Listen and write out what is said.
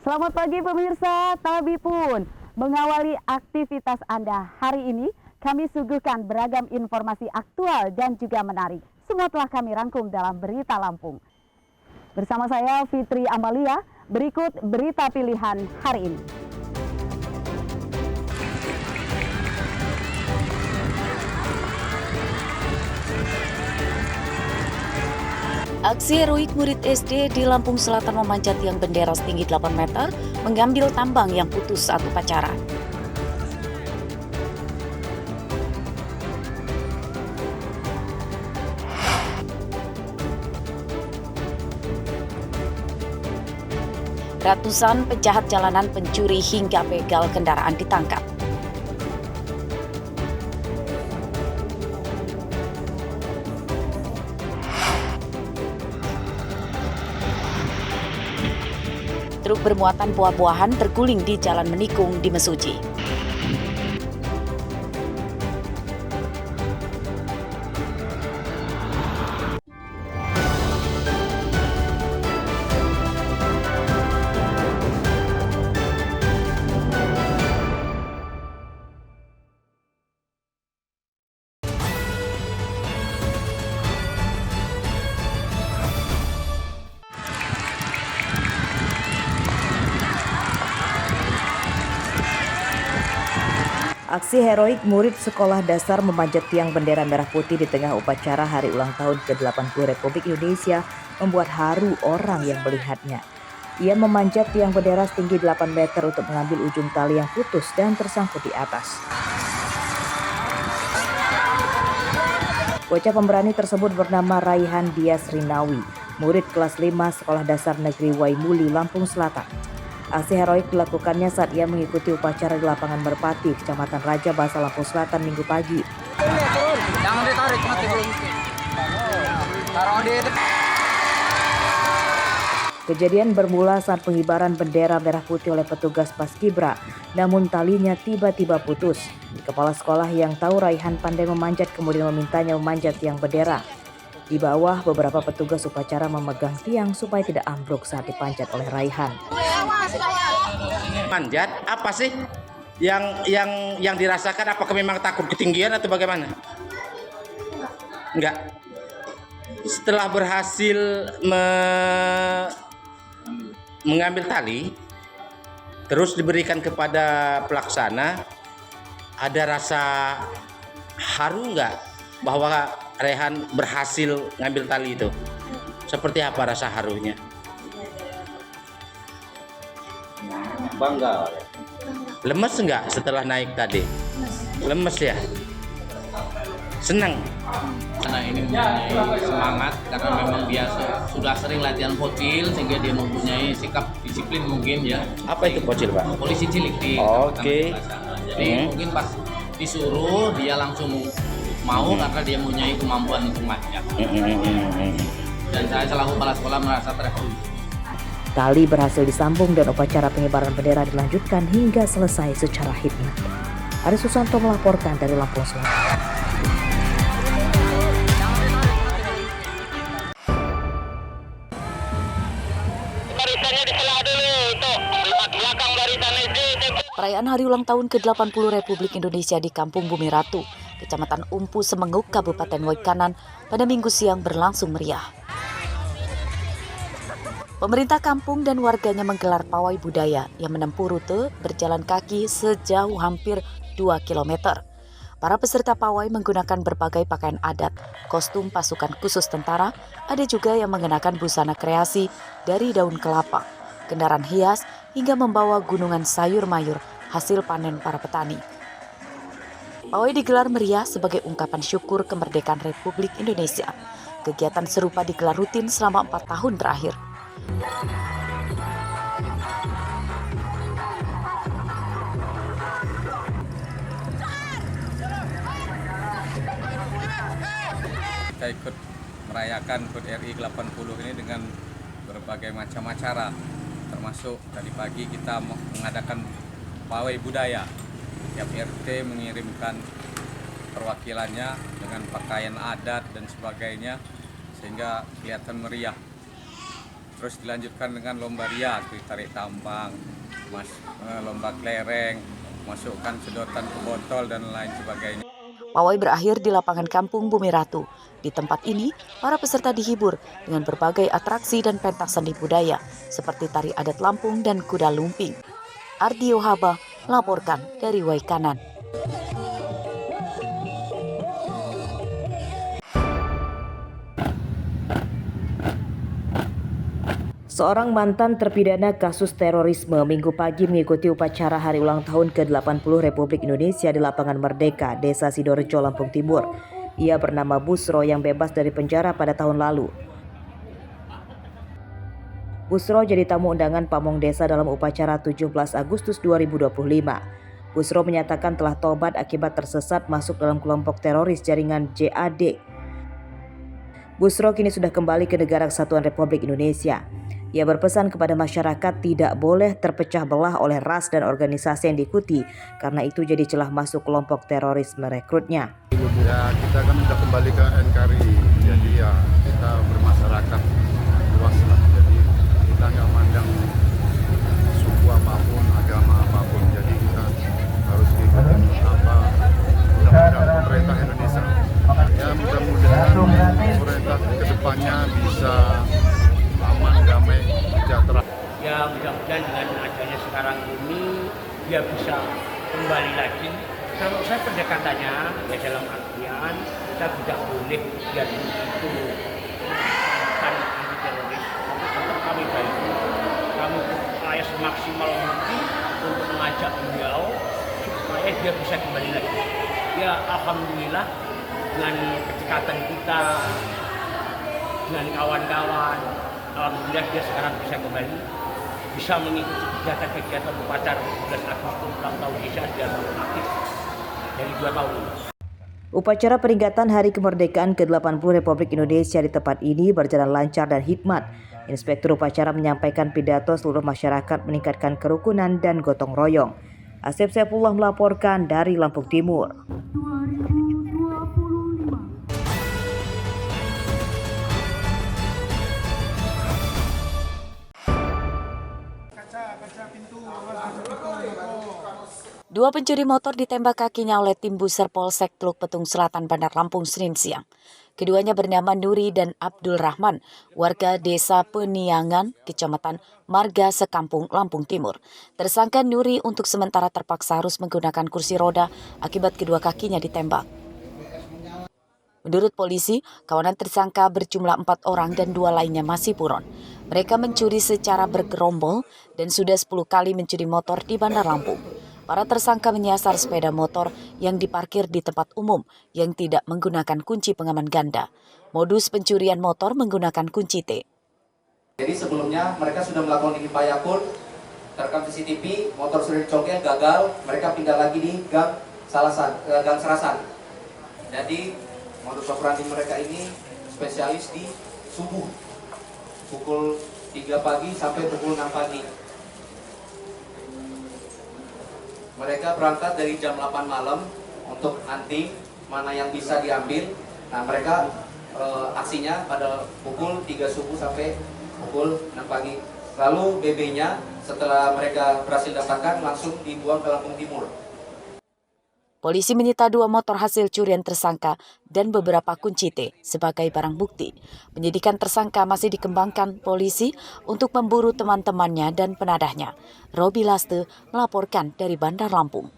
Selamat pagi pemirsa, Tabi pun mengawali aktivitas Anda hari ini. Kami suguhkan beragam informasi aktual dan juga menarik. Semua telah kami rangkum dalam Berita Lampung. Bersama saya Fitri Amalia, berikut berita pilihan hari ini. Aksi heroik murid SD di Lampung Selatan memanjat tiang bendera setinggi 8 meter, mengambil tambang yang putus saat upacara. Ratusan penjahat jalanan, pencuri hingga begal kendaraan ditangkap. Truk bermuatan buah-buahan terguling di Jalan Menikung di Mesuji. Aksi heroik murid sekolah dasar memanjat tiang bendera merah putih di tengah upacara hari ulang tahun ke-80 Republik Indonesia membuat haru orang yang melihatnya. Ia memanjat tiang bendera setinggi 8 meter untuk mengambil ujung tali yang putus dan tersangkut di atas. Bocah pemberani tersebut bernama Raihan Dias Rinawi, murid kelas 5 Sekolah Dasar Negeri Waimuli, Lampung Selatan. Aksi heroik dilakukannya saat ia mengikuti upacara di lapangan Merpati, Kecamatan Raja Basa, Lampung Selatan, Minggu pagi. Jangan ditarik, mati belum. Taruh di. Kejadian bermula saat pengibaran bendera merah putih oleh petugas Paskibra, namun talinya tiba-tiba putus. Kepala sekolah yang tahu Raihan pandai memanjat kemudian memintanya memanjat tiang bendera. Di bawah, beberapa petugas upacara memegang tiang supaya tidak ambruk saat dipanjat oleh Raihan. Manjat apa sih yang dirasakan? Apakah memang takut ketinggian atau bagaimana? Enggak. Setelah berhasil mengambil tali, terus diberikan kepada pelaksana, ada rasa haru enggak bahwa Raihan berhasil ngambil tali itu? Seperti apa rasa harunya? Bangga. Lemes enggak setelah naik tadi? Lemes ya? Senang? Karena ini mempunyai semangat karena memang dia sudah sering latihan pocil sehingga dia mempunyai sikap disiplin mungkin ya. Apa itu pocil, Pak? Polisi cilik di Oke. Jadi mungkin pas disuruh dia langsung mau karena dia mempunyai kemampuan untuk manjat. Dan saya selaku kepala sekolah merasa terevaluasi. Tali berhasil disambung dan upacara pengibaran bendera dilanjutkan hingga selesai secara hikmat. Aris Susanto melaporkan dari Lampung Selatan. Barisannya diselah dulu untuk belakang barisan SD. Perayaan hari ulang tahun ke-80 Republik Indonesia di Kampung Bumi Ratu, Kecamatan Umpu Semenguk, Kabupaten Waikanan pada Minggu siang berlangsung meriah. Pemerintah kampung dan warganya menggelar pawai budaya yang menempuh rute berjalan kaki sejauh hampir 2 km. Para peserta pawai menggunakan berbagai pakaian adat, kostum pasukan khusus tentara, ada juga yang mengenakan busana kreasi dari daun kelapa, kendaraan hias, hingga membawa gunungan sayur mayur hasil panen para petani. Pawai digelar meriah sebagai ungkapan syukur kemerdekaan Republik Indonesia. Kegiatan serupa digelar rutin selama 4 tahun terakhir. Kita ikut merayakan HUT RI ke-80 ini dengan berbagai macam acara, termasuk tadi pagi kita mengadakan pawai budaya. Tiap RT mengirimkan perwakilannya dengan pakaian adat dan sebagainya sehingga kelihatan meriah. terus dilanjutkan dengan lomba riak, tarik tambang, lomba kelereng, masukkan sedotan ke botol dan lain sebagainya. Pawai berakhir di lapangan kampung Bumi Ratu. Di tempat ini, para peserta dihibur dengan berbagai atraksi dan pentas seni budaya seperti tari adat Lampung dan kuda lumping. Ardio Haba melaporkan dari Waikanan. Seorang mantan terpidana kasus terorisme Minggu pagi mengikuti upacara hari ulang tahun ke-80 Republik Indonesia di Lapangan Merdeka, Desa Sidorejo, Lampung Timur. Ia bernama Busro yang bebas dari penjara pada tahun lalu. Busro jadi tamu undangan pamong desa dalam upacara 17 Agustus 2025. Busro menyatakan telah tobat akibat tersesat masuk dalam kelompok teroris jaringan JAD. Busro kini sudah kembali ke Negara Kesatuan Republik Indonesia. Ia berpesan kepada masyarakat tidak boleh terpecah belah oleh ras dan organisasi yang diikuti, karena itu jadi celah masuk kelompok teroris merekrutnya. Ya, kita kan sudah kembali ke NKRI, jadi ya kita bermasyarakat luas lah. Jadi kita nggak mandang suku apapun, agama apapun. Jadi kita harus ikutin undang-undang pemerintah Indonesia. Ya mudah-mudahan pemerintah kedepannya bisa aman, damai, sejahtera. Ya mudah-mudahan dengan adanya sekarang ini dia bisa kembali lagi. Kalau saya pendekatannya ya dalam artian kita tidak boleh biar itu bukan anti teroris. Tetap kami bantu, kami berupaya semaksimal mungkin untuk mengajak beliau supaya dia bisa kembali lagi. Ya alhamdulillah dengan kedekatan kita dengan kawan-kawan, alhamdulillah dia sekarang bisa kembali, bisa mengikuti kegiatan-kegiatan upacara 17 Agustus ulang tahun desa dia aktif dari 2 tahun. Upacara peringatan Hari Kemerdekaan ke-80 Republik Indonesia di tempat ini berjalan lancar dan hikmat. Inspektur upacara menyampaikan pidato seluruh masyarakat meningkatkan kerukunan dan gotong royong. Asep Saifullah melaporkan dari Lampung Timur. Dua pencuri motor ditembak kakinya oleh tim Buser Polsek Teluk Petung Selatan, Bandar Lampung, Senin siang. Keduanya bernama Nuri dan Abdul Rahman, warga Desa Peniangan, Kecamatan Marga Sekampung, Lampung Timur. Tersangka Nuri untuk sementara terpaksa harus menggunakan kursi roda akibat kedua kakinya ditembak. Menurut polisi, kawanan tersangka berjumlah 4 orang dan 2 lainnya masih buron. Mereka mencuri secara bergerombol dan sudah 10 kali mencuri motor di Bandar Lampung. Para tersangka menyasar sepeda motor yang diparkir di tempat umum yang tidak menggunakan kunci pengaman ganda. Modus pencurian motor menggunakan kunci T. Jadi sebelumnya mereka sudah melakukan ini payakun, terekam CCTV, motor sudah dicongkel, gagal, mereka pindah lagi di gang Serasan. Jadi modus operandi mereka ini spesialis di subuh, pukul 3 pagi sampai pukul 6 pagi. Mereka berangkat dari jam 8 malam untuk hunting mana yang bisa diambil. Nah mereka aksinya pada pukul 3 subuh sampai pukul 6 pagi. Lalu BB-nya setelah mereka berhasil dapatkan langsung dibuang ke Lampung Timur. Polisi menyita 2 motor hasil curian tersangka dan beberapa kunci T sebagai barang bukti. Penyidikan tersangka masih dikembangkan polisi untuk memburu teman-temannya dan penadahnya. Robi Laste melaporkan dari Bandar Lampung.